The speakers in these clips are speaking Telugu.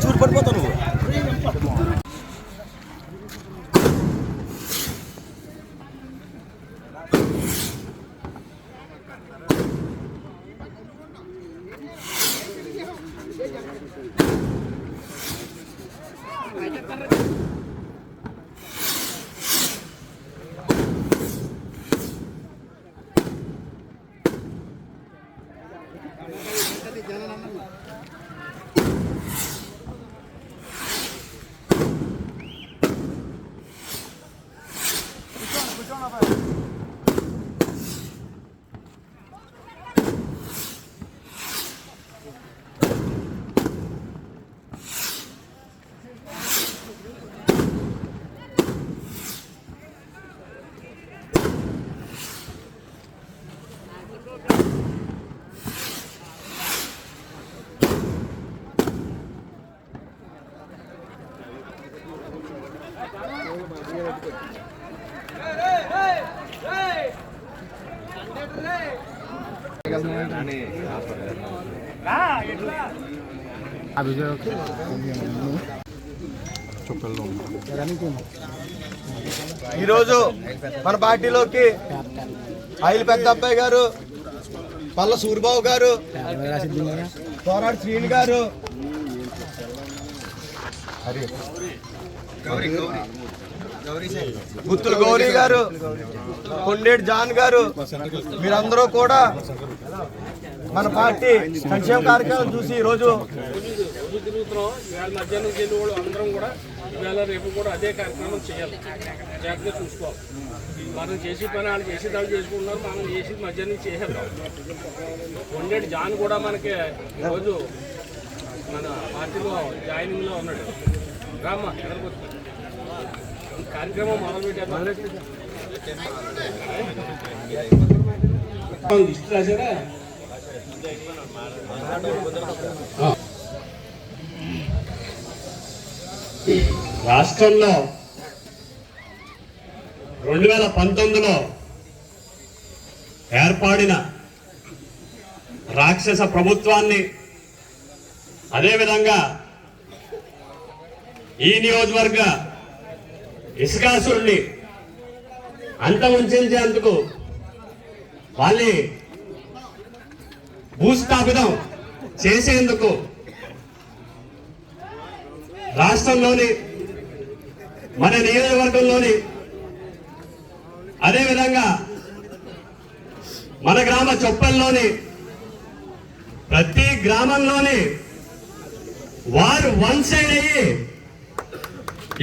చూడు పడిపోతావు నువ్వు. ఈరోజు మన పార్టీలోకి ఆయిల్ పెద్ద అబ్బాయి గారు, పల్ల సూరిబాబు గారు, తోనాడు శ్రీని గారు, గుత్తుల గౌరీ గారు, కొండేటి జాన్ గారు, మీరందరూ కూడా మన పార్టీ సంక్షేమ కార్యక్రమం చూసి ఈరోజు తిరుగుతున్నాం. ఇవాళ మధ్యాహ్నం వెళ్ళి వాళ్ళు అందరం కూడా ఇవాళ రేపు కూడా అదే కార్యక్రమం చేయాలి, జాగ్రత్తగా చూసుకోవాలి. మనం చేసే పని వాళ్ళు చేసే దాళ్ళు చేసుకుంటున్నారు, మనం చేసి మధ్యాహ్నం చేసేద్దాం. కొండేటి జాన్ కూడా మనకి ఈరోజు మన పార్టీలో జాయినింగ్లో ఉన్నాడు. రామ్మా ఎక్కడికి కార్యక్రమం మొదలుపెట్టారు. లిస్ట్ రాశారా? రాష్ట్రంలో 2019లో ఏర్పడిన రాక్షస ప్రభుత్వాన్ని, అదేవిధంగా ఈ నియోజకవర్గ ఇసుకాసురుణ్ణి అంతమొంచేందుకు వాళ్ళని భూస్థాపితం చేసేందుకు రాష్ట్రంలోని మన నియోజకవర్గంలోని అదేవిధంగా మన గ్రామ చొప్పల్లోని ప్రతి గ్రామంలోని వారు వన్ సైడ్ అయ్యి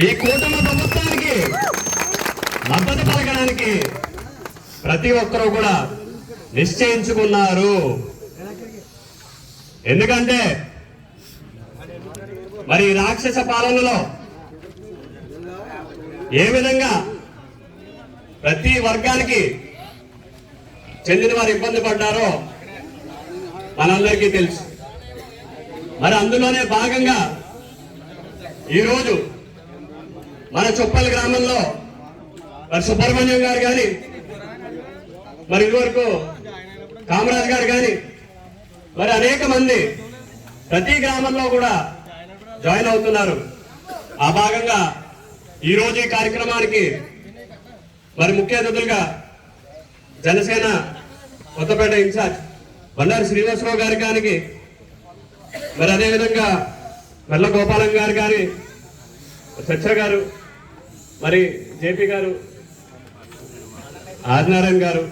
ఈ కూటమి ప్రభుత్వానికి మద్దతు పలకడానికి ప్రతి ఒక్కరూ కూడా నిశ్చయించుకున్నారు. ఎందుకంటే మరి రాక్షస పాలనలో ఏ విధంగా ప్రతి వర్గానికి చెందిన వారు ఇబ్బంది పడ్డారో మనందరికీ తెలుసు. మరి అందులోనే భాగంగా ఈరోజు మన చొప్పల్ గ్రామంలో మరి సుబ్రహ్మణ్యం గారు కానీ, మరి ఇదివరకు కామరాజ్ గారు కానీ, మరి అనేక మంది ప్రతి గ్రామంలో కూడా జాయిన్ అవుతున్నారు. ఆ భాగంగా ఈరోజు ఈ కార్యక్రమానికి మరి ముఖ్య అతిథులుగా జనసేన కొత్తపేట ఇన్ఛార్జ్ బండారు శ్రీనివాసరావు గారి కానీ, మరి అదేవిధంగా మెల్ల గోపాలం గారు కానీ, సత్య గారు, మరి జేపీ గారు, ఆదినారాయణ గారు,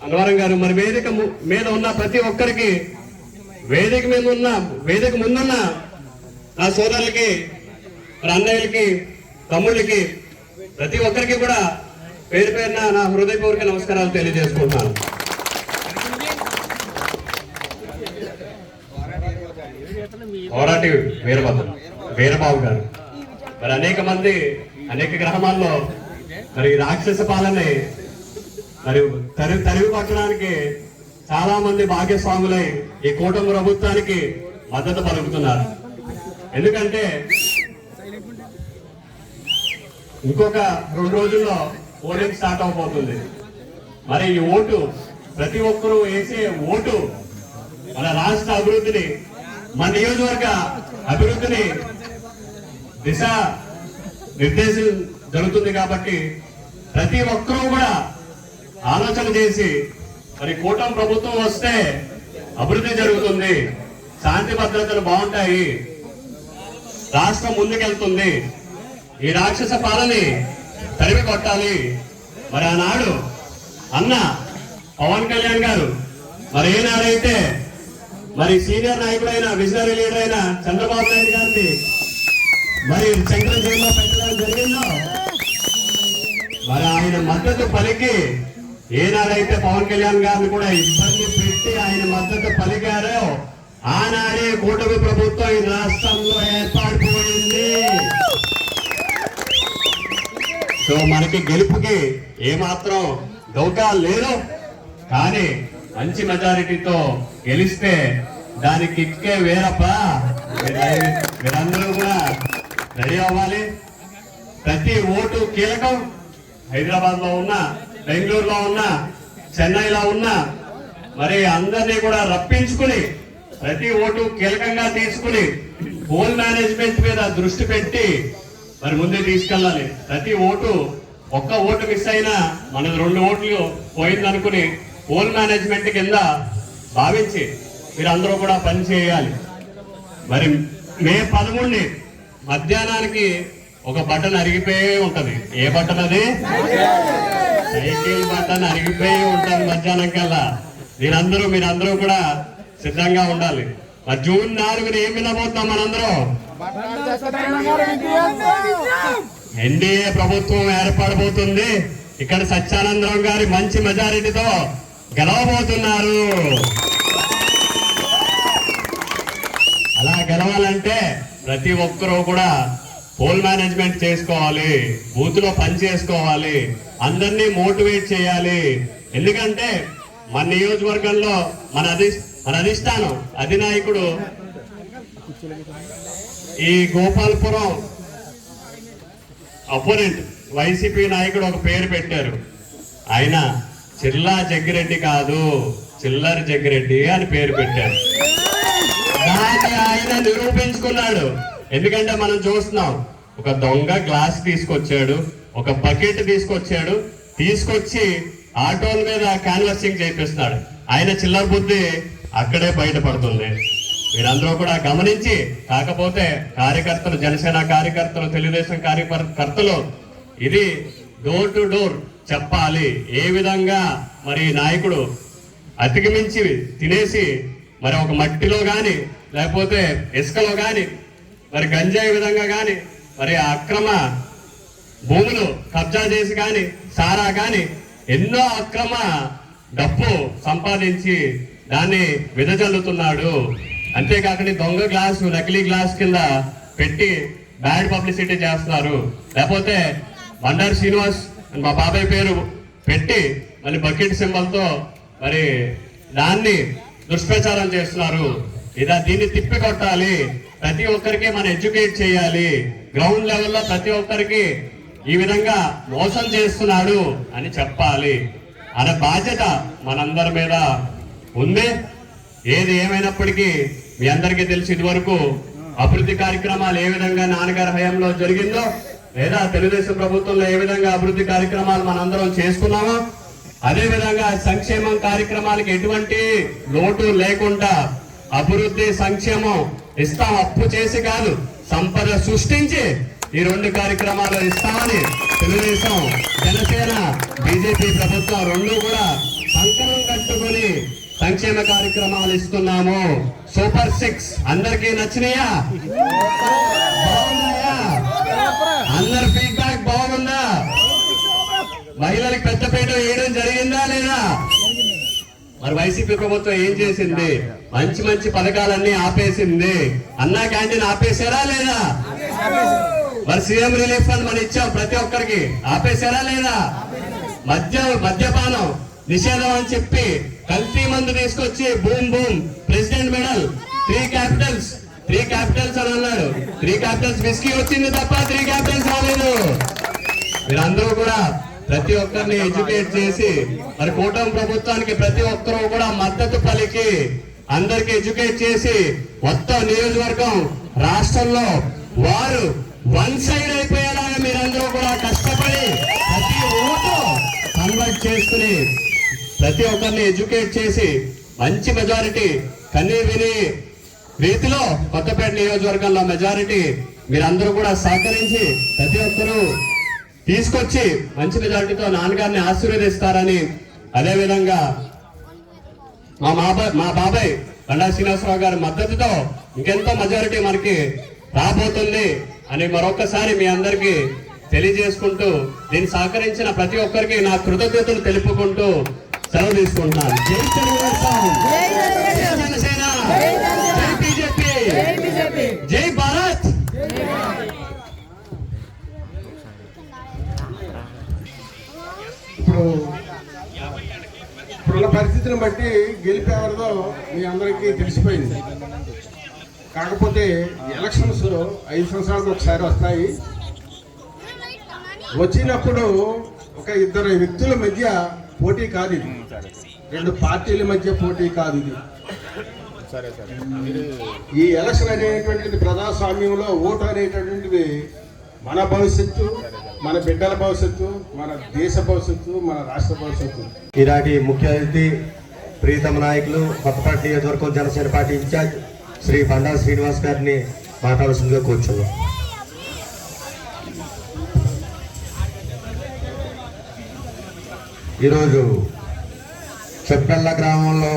అన్నవరం గారు, మరి వేదిక మీద ఉన్న ప్రతి ఒక్కరికి, వేదిక ముందున్న నా సోదరులకి, మరి అన్నయ్యలకి, తమ్ముళ్ళకి, ప్రతి ఒక్కరికి కూడా పేరు పేరున నా హృదయపూర్వక నమస్కారాలు తెలియజేసుకుంటున్నాను. పోరాటి వీరబాబు గారు, మరి అనేక గ్రామాల్లో మరి రాక్షస పాలనే మరి తరివి పట్టడానికి చాలా మంది భాగ్యస్వాములై ఈ కూటమి ప్రభుత్వానికి మద్దతు పలుకుతున్నారు. ఎందుకంటే ఇంకొక 2 రోజుల్లో పోలింగ్ స్టార్ట్ అవబోతుంది. మరి ఈ ఓటు, ప్రతి ఒక్కరూ వేసే ఓటు మన రాష్ట్ర అభివృద్ధిని, మన నియోజకవర్గ అభివృద్ధిని దిశ నిర్దేశం జరుగుతుంది. కాబట్టి ప్రతి ఒక్కరూ కూడా ఆలోచన చేసి మరి కూటమి ప్రభుత్వం వస్తే అభివృద్ధి జరుగుతుంది, శాంతి భద్రతలు బాగుంటాయి, రాష్ట్రం ముందుకెళ్తుంది, ఈ రాక్షస పాలని తరిమి కొట్టాలి. మరి ఆనాడు అన్న పవన్ కళ్యాణ్ గారు, మరి ఏనాడైతే మరి సీనియర్ నాయకుడైన, విజనరీ లీడర్ అయిన చంద్రబాబు నాయుడు గారిని మరి శంకర జైల్లో పెట్టడం జరిగిందో, మరి ఆయన మద్దతు పలికి ఏనాడైతే పవన్ కళ్యాణ్ గారిని కూడా ఇబ్బంది పెట్టి ఆయన మద్దతు పలికారో ఆనాడే కూటమి ప్రభుత్వం ఈ రాష్ట్రంలో ఏర్పడిపోయింది. సో మనకి గెలుపుకి ఏమాత్రం డౌకా లేదు. కానీ మంచి మెజారిటీతో గెలిస్తే దానికి ఇక్కే వేరప్ప. మీరందరూ కూడా రెడీ అవ్వాలి. ప్రతి ఓటు కీలకం. హైదరాబాద్ లో ఉన్న, బెంగళూరులో ఉన్న, చెన్నైలో ఉన్న మరి అందరినీ కూడా రప్పించుకుని ప్రతి ఓటు కీలకంగా తీసుకుని పోల్ మేనేజ్మెంట్ మీద దృష్టి పెట్టి మరి ముందే తీసుకెళ్ళాలి. ప్రతి ఓటు, ఒక్క ఓటు మిస్ అయినా మనది 2 ఓట్లు పోయిందనుకుని పోల్ మేనేజ్మెంట్ కింద భావించి మీరందరూ కూడా పని చేయాలి. మరి మే 13 మధ్యాహ్నానికి ఒక బటన్ అరిగిపోయే ఉంటది. ఏ బటన్ అది? సైకిల్ బటన్ అరిగిపోయి ఉంటుంది మధ్యాహ్నం కల్లా. మీరందరూ కూడా సిద్ధంగా ఉండాలి. మరి జూన్ 4న ఏం వినబోతున్నాం మనందరం? ఎన్డీఏ ప్రభుత్వం ఏర్పడబోతుంది. ఇక్కడ సత్యానందరావు గారి మంచి మెజారిటీతో గెలవబోతున్నారు. అలా గెలవాలంటే ప్రతి ఒక్కరూ కూడా పోల్ మేనేజ్మెంట్ చేసుకోవాలి, బూత్ లో పని చేసుకోవాలి, అందరినీ మోటివేట్ చేయాలి. ఎందుకంటే మన నియోజకవర్గంలో మన అధిష్టానం అధినాయకుడు ఈ గోపాల్పురం అపోనెంట్ వైసీపీ నాయకుడు ఒక పేరు పెట్టారు. ఆయన చిల్లా జగ్గిరెడ్డి కాదు, చిల్లర జగ్గిరెడ్డి అని పేరు పెట్టారు. దాన్ని ఆయన నిరూపించుకున్నాడు. ఎందుకంటే మనం చూస్తున్నాం, ఒక దొంగ గ్లాస్ తీసుకొచ్చాడు, ఒక బకెట్ తీసుకొచ్చి ఆటోల మీద క్యాన్వాసింగ్ చేపిస్తున్నాడు. ఆయన చిల్లర బుద్ధి అక్కడే బయటపడుతుంది. మీరందరూ కూడా గమనించి, కాకపోతే కార్యకర్తలు, జనసేన కార్యకర్తలు, తెలుగుదేశం కార్యకర్తలు ఇది డోర్ టు డోర్ చెప్పాలి. ఏ విధంగా మరి నాయకుడు అతికిమించి తినేసి మరి ఒక మట్టిలో గాని లేకపోతే ఇసుకలో గాని మరి గంజాయి విధంగా గాని మరి అక్రమ భూములు కబ్జా చేసి గాని సారా గాని ఎన్నో అక్రమ డబ్బు సంపాదించి దాన్ని విదజల్లుతున్నాడు. అంతేకాకుండా దొంగ గ్లాసు, నకిలీ గ్లాస్ కింద పెట్టి బ్యాడ్ పబ్లిసిటీ చేస్తున్నారు. లేకపోతే బండారు శ్రీనివాస్ మా బాబాయ్ పేరు పెట్టి మళ్ళీ బకెట్ సింబల్తో మరి దాన్ని దుష్ప్రచారం చేస్తున్నారు. దీన్ని తిప్పికొట్టాలి. ప్రతి ఒక్కరికి మనం ఎడ్యుకేట్ చేయాలి. గ్రౌండ్ లెవెల్లో ప్రతి ఒక్కరికి ఈ విధంగా మోసం చేస్తున్నాడు అని చెప్పాలి అనే బాధ్యత మనందరి మీద ఉంది. ఏది ఏమైనప్పటికీ మీ అందరికీ తెలిసి ఇదివరకు అభివృద్ధి కార్యక్రమాలు ఏ విధంగా నాన్నగారి హయాంలో జరిగిందో, లేదా తెలుగుదేశం ప్రభుత్వంలో ఏ విధంగా అభివృద్ధి కార్యక్రమాలు మనందరం చేసుకున్నామో, అదే విధంగా సంక్షేమం కార్యక్రమాలకి ఎటువంటి లోటు లేకుండా అభివృద్ధి సంక్షేమం ఇస్తాం. అప్పు చేసి కాదు, సంపద సృష్టించి ఈ 2 కార్యక్రమాలు ఇస్తామని తెలుగుదేశం, జనసేన, బీజేపీ ప్రభుత్వం 2 కూడా సంకలనం పెట్టుకుని సంక్షేమ కార్యక్రమాలు ఇస్తున్నాము. సూపర్ 6 అందరికీ నచ్చినాయా? బాగున్నాయా? అందరి ఫీడ్బ్యాక్ బాగుందా? మహిళలకు పెద్దపీట వేయడం జరిగిందా లేదా? మరి వైసీపీ ప్రభుత్వం ఏం చేసింది? మంచి మంచి పథకాలన్నీ ఆపేసింది. అన్నా క్యాంటీన్ ఆపేశారా లేదా? మరి సీఎం రిలీఫ్ ఫండ్ మనం ఇచ్చాం ప్రతి ఒక్కరికి, ఆపేశారా లేదా? మద్యపానం నిషేధం అని చెప్పి కల్తీ మందు తీసుకొచ్చి boom boom president medal 3 Capitals అని అన్నాడు. 3 క్యాపిటల్స్ విస్కీ వచ్చింది తప్ప 3 క్యాపిటల్స్ రాలేదు. మీరందరూ కూడా ప్రతి ఒక్కరిని ఎడ్యుకేట్ చేసి మరి కూటమి ప్రభుత్వానికి ప్రతి ఒక్కరూ కూడా మద్దతు పలికి అందరికి ఎడ్యుకేట్ చేసి మొత్తం నియోజకవర్గం రాష్ట్రంలో వారు 1 సైడ్ అయిపోయేలాగా మీరందరూ కూడా కష్టపడి ప్రతి ఓటు కన్వర్ట్ చేసుకుని ప్రతి ఒక్కరిని ఎడ్యుకేట్ చేసి మంచి మెజారిటీ కన్నీ విని రీతిలో కొత్తపేట నియోజకవర్గంలో మెజారిటీ మీరందరూ కూడా సహకరించి ప్రతి ఒక్కరూ తీసుకొచ్చి మంచి మెజారిటీతో నాన్నగారిని ఆశీర్వదిస్తారని, అదేవిధంగా మా బాబాయ్ బండా శ్రీనివాసరావు గారి మద్దతుతో ఇంకెంతో మెజారిటీ మనకి రాబోతుంది అని మరొకసారి మీ అందరికీ తెలియజేసుకుంటూ దీన్ని సహకరించిన ప్రతి ఒక్కరికి నా కృతజ్ఞతలు తెలుపుకుంటూ సెలవు తీసుకుంటున్నాను. జై తెలుగుదేశం, జై జనసేన, జై బీజేపీ, జై భారత్. ఇప్పుడున్న పరిస్థితిని బట్టి గెలిపేవారిదో మీ అందరికీ తెలిసిపోయింది. కాకపోతే ఎలక్షన్స్ 5 సంవత్సరాలకు ఒకసారి వస్తాయి. వచ్చినప్పుడు ఒక 2 వ్యక్తుల మధ్య పోటీ కాదు ఇది, 2 పార్టీల మధ్య పోటీ కాదు ఇది. ఈ ఎలక్షన్ అనేటువంటిది ప్రజాస్వామ్యంలో ఓటు అనేటటువంటిది మన భవిష్యత్తు, మన బిడ్డల భవిష్యత్తు, మన దేశ భవిష్యత్తు, మన రాష్ట్ర భవిష్యత్తు. ఈనాటి ముఖ్య అతిథి ప్రీతమ నాయకులు కొత్తపేట నియోజకవర్గం జనసేన పార్టీ ఇన్ఛార్జ్ శ్రీ బండా శ్రీనివాస్ గారిని మాట్లాడాల్సిందిగా కూర్చున్నాం. ఈరోజు చెప్పెల్ల గ్రామంలో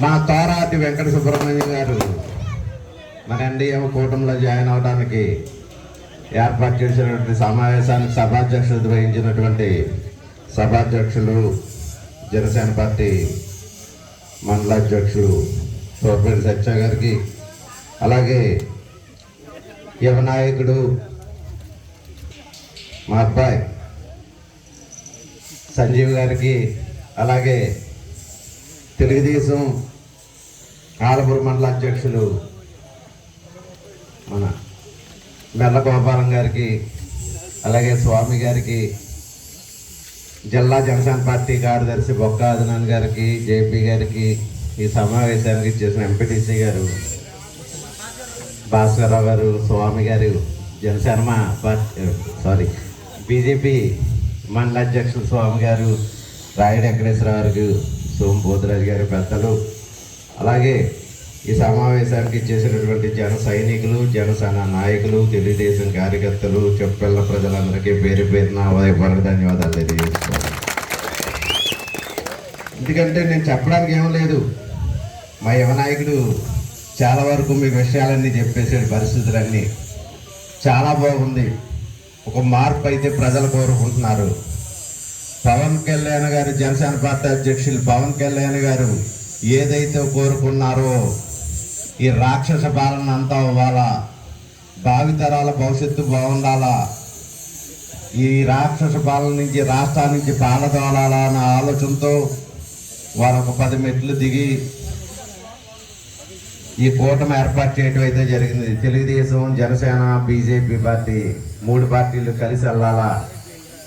మా తోరాటి వెంకట సుబ్రహ్మణ్యం గారు మన ఎన్డీఏ కూటమిలో జాయిన్ అవడానికి ఏర్పాటు చేసినటువంటి సమావేశానికి సభాధ్యక్షత వహించినటువంటి సభాధ్యక్షులు జనసేన పార్టీ మండలాధ్యక్షులు సోపేటి సత్య గారికి, అలాగే యువ నాయకుడు మా అబ్బాయి సంజీవ్ గారికి, అలాగే తెలుగుదేశం ఆలపూర్ మండల అధ్యక్షులు మన మెల్ల గోపాలం గారికి, అలాగే స్వామి గారికి, జిల్లా జనసేన పార్టీ కార్యదర్శి బొక్క ఆదినాన్ గారికి, జేపీ గారికి, ఈ సమావేశానికి చేసిన ఎంపీటీసీ గారు భాస్కర్రావు గారు, స్వామి గారు, జనసేన పార్టీ బీజేపీ మండల అధ్యక్షులు స్వామి గారు, రాయుడు వెంకటేశ్వర గారు, సోము పోతురాజు గారు, పెద్దలు, అలాగే ఈ సమావేశానికి చేసినటువంటి జన సైనికులు, జనసేన నాయకులు, తెలుగుదేశం కార్యకర్తలు, చెప్పెళ్ళ ప్రజలందరికీ పేరు పేరున ఉదయపూర్వక ధన్యవాదాలు తెలియజేసుకోవాలి. ఎందుకంటే నేను చెప్పడానికి ఏం లేదు, మా యువ నాయకుడు చాలా వరకు మీ విషయాలన్నీ చెప్పేసాడు, పరిస్థితులన్నీ చాలా బాగుంది. ఒక మార్పు అయితే ప్రజలు కోరుకుంటున్నారు. పవన్ కళ్యాణ్ గారు, జనసేన పార్టీ అధ్యక్షులు పవన్ కళ్యాణ్ గారు ఏదైతే కోరుకున్నారో ఈ రాక్షస పాలన అంతా అవ్వాలా, భావితరాల భవిష్యత్తు బాగుండాలా, ఈ రాక్షస పాలన నుంచి రాష్ట్రాల నుంచి పాలదోలాలా అన్న ఆలోచనతో వారు ఒక 10 మెట్లు దిగి ఈ కూటమి ఏర్పాటు చేయడం అయితే జరిగింది. తెలుగుదేశం, జనసేన, బీజేపీ పార్టీ 3 పార్టీలు కలిసి వెళ్ళాలా,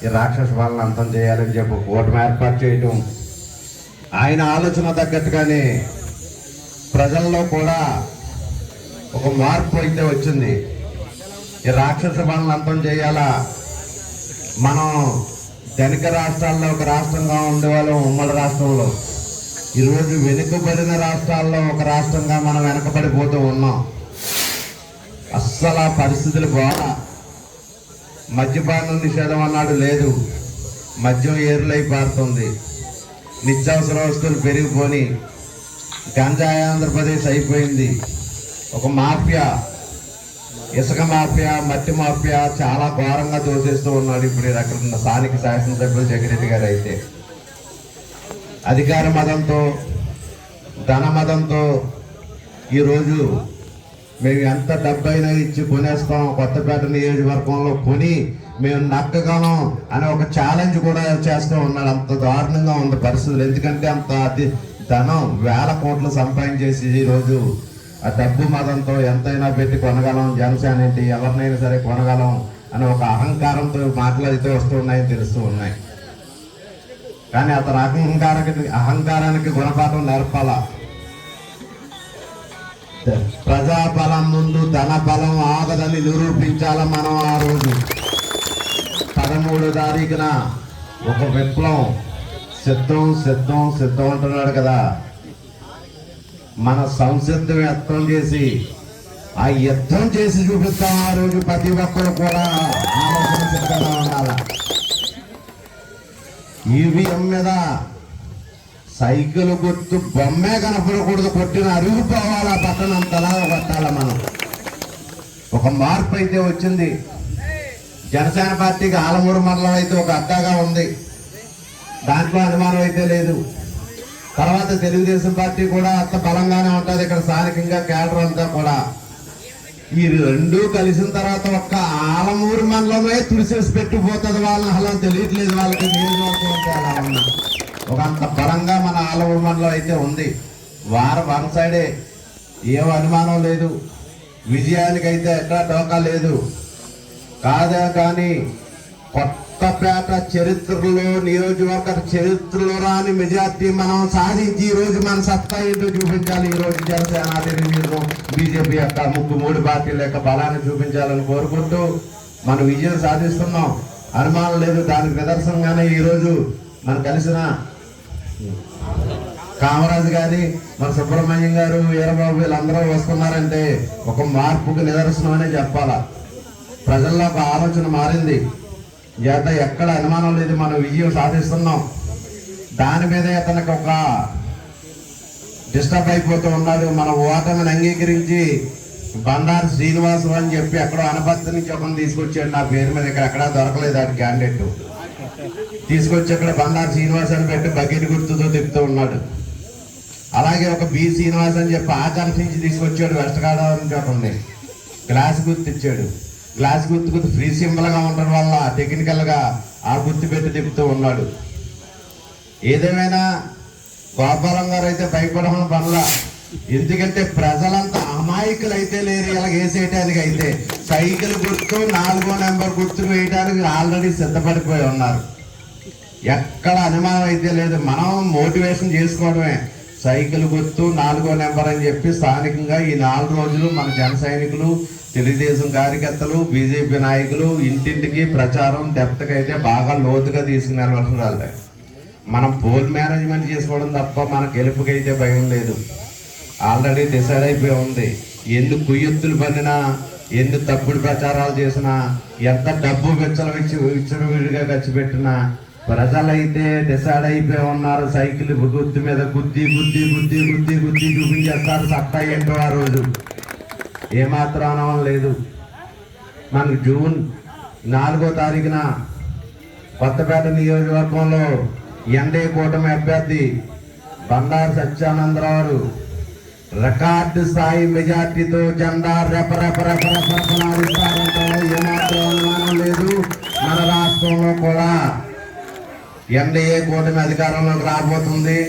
ఈ రాక్షస పాలన అంతం చేయాలని చెప్పి కూటమి ఏర్పాటు చేయటం, ఆయన ఆలోచన తగ్గట్టుగానే ప్రజల్లో కూడా ఒక మార్పు అయితే వచ్చింది. ఈ రాక్షస పాలన అంతం చేయాలా, మనం ధనిక రాష్ట్రాల్లో ఒక రాష్ట్రంగా ఉండేవాళ్ళం, ఉమ్మడి రాష్ట్రంలో ఈరోజు వెనుకబడిన రాష్ట్రాల్లో ఒక రాష్ట్రంగా మనం వెనకబడిపోతూ ఉన్నాం. అస్సలు పరిస్థితులు బాగా, మద్యపానం నిషేధం అన్నాడు లేదు, మద్యం ఏరులై పారుతుంది. నిత్యావసర వస్తువులు పెరిగిపోయి గంజాయి ఆంధ్రప్రదేశ్ అయిపోయింది. ఒక మాఫియా, ఇసుక మాఫియా, మట్టి మాఫియా చాలా ఘోరంగా దోసేస్తూ ఉన్నాడు. ఇప్పుడు అక్కడ ఉన్న స్థానిక శాసనసభ్యులు జగిరెడ్డి గారు అయితే అధికార మదంతో, ధన మదంతో ఈరోజు మేము ఎంత డబ్బైనా ఇచ్చి కొనేస్తాం, కొత్తపేట నియోజకవర్గంలో కొని మేము నక్కగలం అనే ఒక ఛాలెంజ్ కూడా చేస్తూ ఉన్నాడు. అంత దారుణంగా ఉంది పరిస్థితులు. ఎందుకంటే అంత ధనం వేల కోట్లు సంపాదించేసి ఈరోజు ఆ డబ్బు మదంతో ఎంతైనా పెట్టి కొనగలం, జనసేన ఏంటి ఎవరినైనా సరే కొనగలం అనే ఒక అహంకారంతో మాట్లాడితే వస్తూ ఉన్నాయని తెలుస్తూ ఉన్నాయి. కానీ అతను అహంకారానికి గుణపాఠం నేర్పాలా. ప్రజాబలం ముందు ధన బలం ఆగదని నిరూపించాల మనం. ఆ రోజు 13వ తారీఖున ఒక విప్లవం సిద్ధం సిద్ధం సిద్ధం అంటున్నాడు కదా. మన సంసిద్ధం యత్నం చేసి ఆ యుద్ధం చేసి చూపిస్తాం. ఆ రోజు ప్రతి ఒక్కరు కూడా ఆలోచన సిద్ధంగా ఉండాల. ఈవీఎం మీద సైకిల్ గుర్తు బొమ్మే కనపడకూడదు, కొట్టిన అరిగిపోవాలా, పక్కన అంతలా కొట్టాల. మనం ఒక మార్పు అయితే వచ్చింది. జనసేన పార్టీకి ఆలమూరు మండలం అయితే ఒక అడ్డాగా ఉంది, దాంట్లో అనుమానం అయితే లేదు. తర్వాత తెలుగుదేశం పార్టీ కూడా అంత బలంగానే ఉంటుంది. ఇక్కడ స్థానికంగా కేడర్ అంతా కూడా ఈ రెండూ కలిసిన తర్వాత ఒక్క ఆలమూరు మండలమే తుడిసేసి పెట్టిపోతుంది. వాళ్ళని అలా తెలియట్లేదు, వాళ్ళకి నియోజకవర్గం అలా ఉన్నా ఒక అంత బలంగా మన ఆలమూరు మండలం అయితే ఉంది. వన్ సైడే, ఏం అనుమానం లేదు. విజయానికి అయితే ఎక్కడ డోకా లేదు. కాదా కానీ కొత్తపేట చరిత్రలో, నియోజకవర్గ చరిత్రలో రాని మెజార్టీ మనం సాధించి ఈరోజు మన సత్తా ఏంటో చూపించాలి. ఈరోజు జనసేన, తెలుగుదేశం, బీజేపీ యొక్క మూడు పార్టీల యొక్క బలాన్ని చూపించాలని కోరుకుంటూ మనం విజయం సాధిస్తున్నాం, అనుమానం లేదు. దానికి నిదర్శనంగానే ఈరోజు మనం కలిసిన కామరాజు గారి, మన సుబ్రహ్మణ్యం గారు, వీరబాబు వీళ్ళందరూ వస్తున్నారంటే ఒక మార్పుకు నిదర్శనం అనే చెప్పాలా. ప్రజల్లో ఒక ఆలోచన మారింది. ఎక్కడ అనుమానం లేదు, మనం విజయం సాధిస్తున్నాం. దాని మీద అతనికి ఒక డిస్టర్బ్ అయిపోతూ ఉన్నాడు. మన ఓటమిని అంగీకరించి బండారు శ్రీనివాసరావు అని చెప్పి ఎక్కడో అనపర్తి నుంచి ఒకరిని తీసుకొచ్చాడు. నా పేరు మీద ఇక్కడ ఎక్కడా దొరకలేదు ఆ క్యాండిడేట్. తీసుకొచ్చి ఇక్కడ బండారు శ్రీనివాస్ అని పెట్టి బకెట్ గుర్తుతో తిప్పుతూ ఉన్నాడు. అలాగే ఒక బి శ్రీనివాస్ అని చెప్పి ఆచరణ నుంచి తీసుకొచ్చాడు. వెస్ట్ గోదావరి నుంచి ఒకరిని గ్లాస్ గుర్తు ఇచ్చాడు. గ్లాస్ గుర్తు ఫ్రీ సింబల్ గా ఉండడం వల్ల టెక్నికల్ గా ఆ గుర్తు పెట్టి తిప్పుతూ ఉన్నాడు. ఏదేమైనా గోపాలం గారు అయితే భయపడడం పనుల. ఎందుకంటే ప్రజలంతా అమాయకులు అయితే లేరు. ఇలా వేసేయటానికి అయితే సైకిల్ గుర్తు 4వ నెంబర్ గుర్తు వేయడానికి ఆల్రెడీ సిద్ధపడిపోయి ఉన్నారు. ఎక్కడ అనుమానం అయితే లేదు. మనం మోటివేషన్ చేసుకోవడమే. సైకిల్ గుర్తు 4వ నెంబర్ అని చెప్పి స్థానికంగా ఈ 4 రోజులు మన జన సైనికులు, తెలుగుదేశం కార్యకర్తలు, బీజేపీ నాయకులు ఇంటింటికి ప్రచారం డెప్త్కైతే బాగా లోతుగా తీసుకుని మనం పోల్ మేనేజ్మెంట్ చేసుకోవడం తప్ప మన గెలుపుకైతే భయం లేదు. ఆల్రెడీ డిసైడ్ అయిపోయి ఉంది. ఎన్ని కుయ్యొత్తులు పడినా, ఎన్ని తప్పుడు ప్రచారాలు చేసినా, ఎంత డబ్బు విచ్చలవిడిగా ఖర్చు పెట్టినా ప్రజలైతే డిసైడ్ అయిపోయి ఉన్నారు. సైకిల్ గుర్తు మీద గుద్ది గుద్ది గుద్ది గుద్ది గుద్ది చూపించేస్తారు సత్తా ఏంటో. ఆ రోజు ఏమాత్రం అనవం లేదు. మనకు జూన్ 4వ తారీఖున కొత్తపేట నియోజకవర్గంలో ఎన్డీఏ కూటమి అభ్యర్థి బండారు సత్యానందరావు రికార్డు స్థాయి మెజార్టీతో జెండా రెపరెపరెపరెపరెపనాడిస్తారంటే ఏమాత్రం అనుమానం లేదు. మన రాష్ట్రంలో కూడా ఎన్డీఏ కూటమి అధికారంలోకి రాబోతుంది.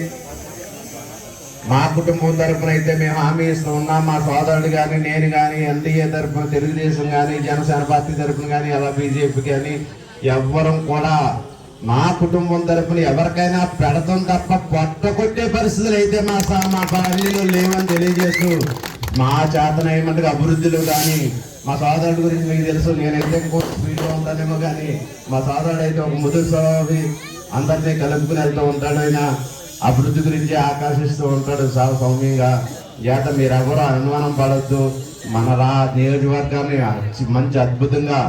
మా కుటుంబం తరఫున అయితే మేము హామీ ఇస్తూ ఉన్నాం. మా సోదరుడు కానీ, నేను కానీ, ఎన్డీఏ తరఫున, తెలుగుదేశం కానీ, జనసేన పార్టీ తరఫున కానీ, అలా బీజేపీ కానీ ఎవ్వరం కూడా మా కుటుంబం తరఫున ఎవరికైనా పెడతాం తప్ప పొట్ట కొట్టే పరిస్థితులు అయితే మా పార్టీలో లేవని తెలియజేస్తూ, మా చేతన ఏమంటే అభివృద్ధిలో కానీ, మా సోదరుడి గురించి మీకు తెలుసు, నేనైతే స్పీడ్గా ఉంటానేమో కానీ మా సోదరుడు అయితే ఒక ముదురు స్వభావి, అందరినీ కలుపుకుని వెళ్తూ ఉంటాడు. ఆయన అభివృద్ధి గురించి ఆకాశిస్తూ ఉంటాడు చాలా సౌమ్యంగా. చేత మీరెవరూ అనుమానం పడద్దు. మన నియోజకవర్గాన్ని మంచి అద్భుతంగా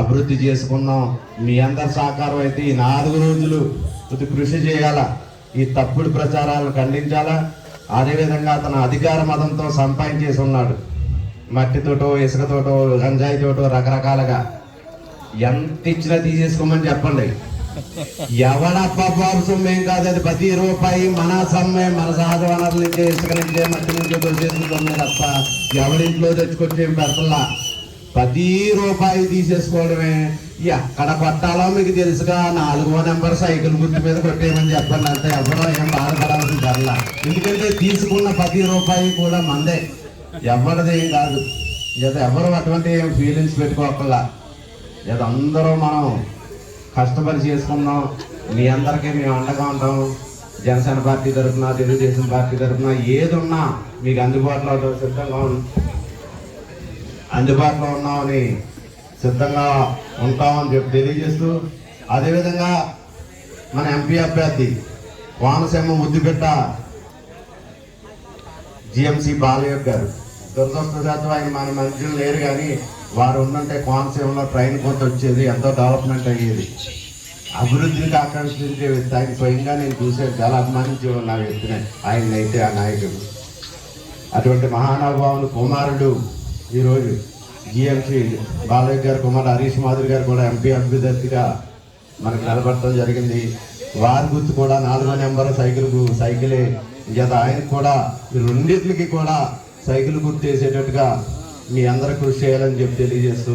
అభివృద్ధి చేసుకున్నాం. మీ అందరి సహకారం అయితే ఈ 4 రోజులు కొద్ది కృషి చేయాల. ఈ తప్పుడు ప్రచారాలను ఖండించాలా. అదేవిధంగా అతను అధికార మదంతో సంపాదించేసి ఉన్నాడు. మట్టితోటో, ఇసుకతోటో, గంజాయితోటో రకరకాలుగా ఎంత ఇచ్చినా తీసేసుకోమని చెప్పండి. ఎవడప్ప బాబు సొమ్మేం కాదు, అది ప్రతి రూపాయి మన సొమ్మే, మన సహజ వనరుల నుంచే, ఇసుక నుంచే, మట్టి నుంచే దొరికేసుకుంటుంది తప్ప ఎవరింట్లో తెచ్చుకొచ్చి పెడతల్లా. ప్రతి రూపాయి తీసేసుకోవడమే. ఎక్కడ కొట్టాలో మీకు తెలుసుగా, 4వ నెంబర్ సైకిల్ గుర్తు మీద కొట్టేయమని చెప్పండి. అంతే, ఎవరో ఏం బాధపడాల్సిన ధరలా. ఎందుకంటే తీసుకున్న ప్రతి రూపాయి కూడా మందే, ఎవరిది ఏం కాదు. ఏదో ఎవరు అటువంటి ఏం ఫీలింగ్స్ పెట్టుకోకల్లా. ఏదో అందరూ మనం కష్టపడి చేసుకున్నాం. మీ అందరికీ మేము అండగా ఉంటాం. జనసేన పార్టీ తరఫున, తెలుగుదేశం పార్టీ తరఫున ఏది ఉన్నా మీకు అందుబాటులో ఉన్నామని సిద్ధంగా ఉంటామని చెప్పి తెలియజేస్తూ, అదేవిధంగా మన ఎంపీ అభ్యర్థి కోనసీమ ముద్దుబిడ్డ జిఎంసి బాలయ్య గారు, దురదృష్టవశాత్తు ఆయన మన మనుషులు లేరు, కానీ వారు ఉన్నంటే కోనసీమలో ట్రైన్ కొంత వచ్చేది, ఎంతో డెవలప్మెంట్ అయ్యేది. అభివృద్ధికి ఆకర్షించే వ్యక్తి ఆయన. స్వయంగా నేను చూసాను, చాలా అభిమానించే నా వ్యక్తిని ఆయన అయితే, ఆ నాయకుడు. అటువంటి మహానుభావులు కుమారుడు ఈరోజు జిఎంసి బాలయ్య గారు కుమారుడు హరీష్ మాధురి గారు కూడా ఎంపీ అభ్యర్థిగా మనకు నిలబడటం జరిగింది. వారి గుర్తు కూడా 4వ నెంబర్ సైకిలే. గత ఆయనకు కూడా ఈ రెండింటికి కూడా సైకిల్ గుర్తు వేసేటట్టుగా మీ అందరూ కృషి చేయాలని చెప్పి తెలియజేస్తూ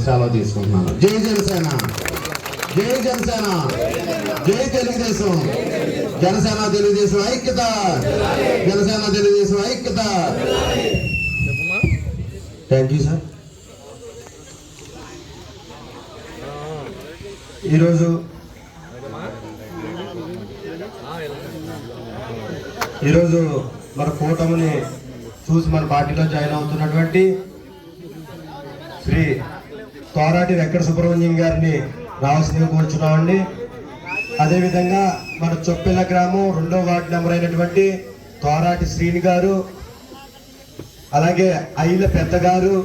సెలవు తీసుకుంటున్నాను. జై జనసేన, జై జనసేన, జై తెలుగుదేశం. జనసేన తెలుగుదేశం ఐక్యత, జనసేన తెలుగుదేశం ఐక్యత. Thank you sir. ఈరోజు మన కూటమిని చూసి మన పార్టీలో జాయిన్ అవుతున్నటువంటి శ్రీ తోరాటి వెంకట సుబ్రహ్మణ్యం గారిని రావాల్సిందిగా కోరుచున్నామండి. అదేవిధంగా మన చొప్పిల గ్రామం 2వ వార్డు నెంబర్ అయినటువంటి తోరాటి శ్రీని గారు, అలాగే ఐల పెద్ద గారు,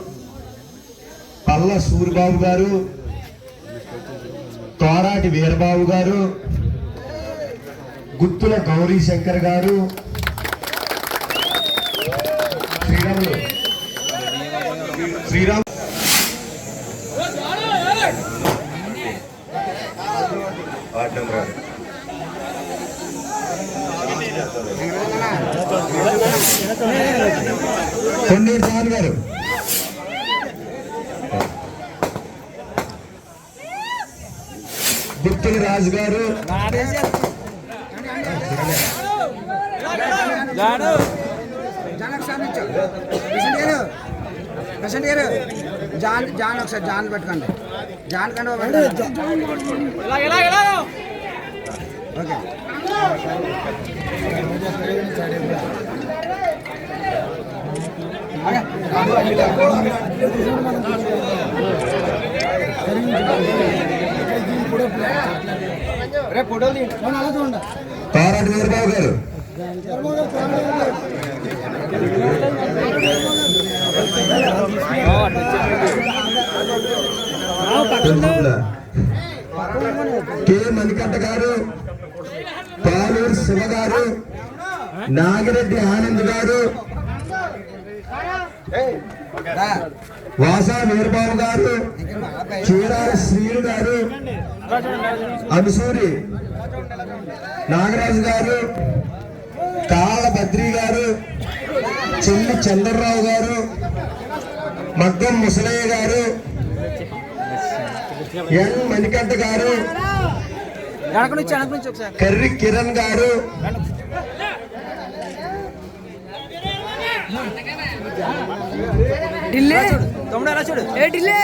పల్ల సూరిబాబు గారు, తోరాటి వీరబాబు గారు, గుత్తుల గౌరీ శంకర్ గారు, Sriram ward number Konduru sir గారు, గుత్తుల రాజు గారు, జాన్ ఒకసారి జాన్ పెట్టుకోండి. జాన్ కంటే ఓకే. రేపు ఫోటోలు చూడండి. తారాటి వీరబాబు గారు, కె మణికంఠ గారు, పాలూరు శివ గారు, నాగిరెడ్డి ఆనంద్ గారు, వాసా వీరబాబు గారు, చీరాల శ్రీను గారు, అనుసూరి నాగరాజు గారు, కాళ్ళ బద్రి గారు, చెల్లి చంద్రరావు గారు, మగ్గం ముసలయ్య గారు, ఎన్ మణికంఠ గారు, కర్రి కిరణ్ గారు, ఢిల్లీ తమ్ముడు చూడు, ఏ ఢిల్లీ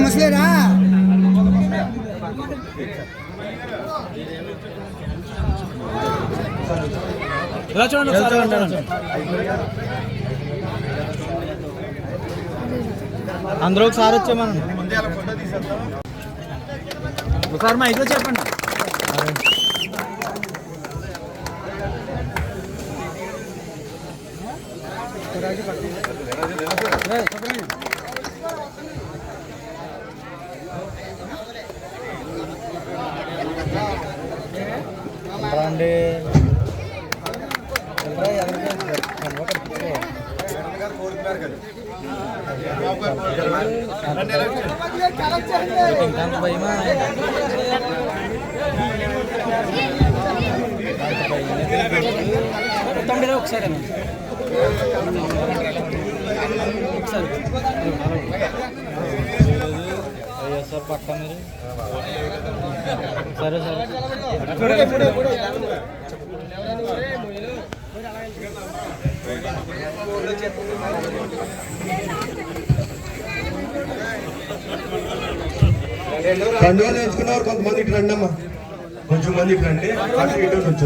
ముసలేరా ఇలా చూడండి అందరూ ఒకసారి వచ్చామని ఒకసారి మా ఇదిలో చెప్పండి. రండి భయమా తమ్ముడు ఒకసారి సార్ పక్క మీరు సరే సరే కండువాలు వేసుకున్నవారు కొంతమంది ఇటు రండి అమ్మా, కొంచెం మంది ఇటు రండి, అటు ఇటు నుంచి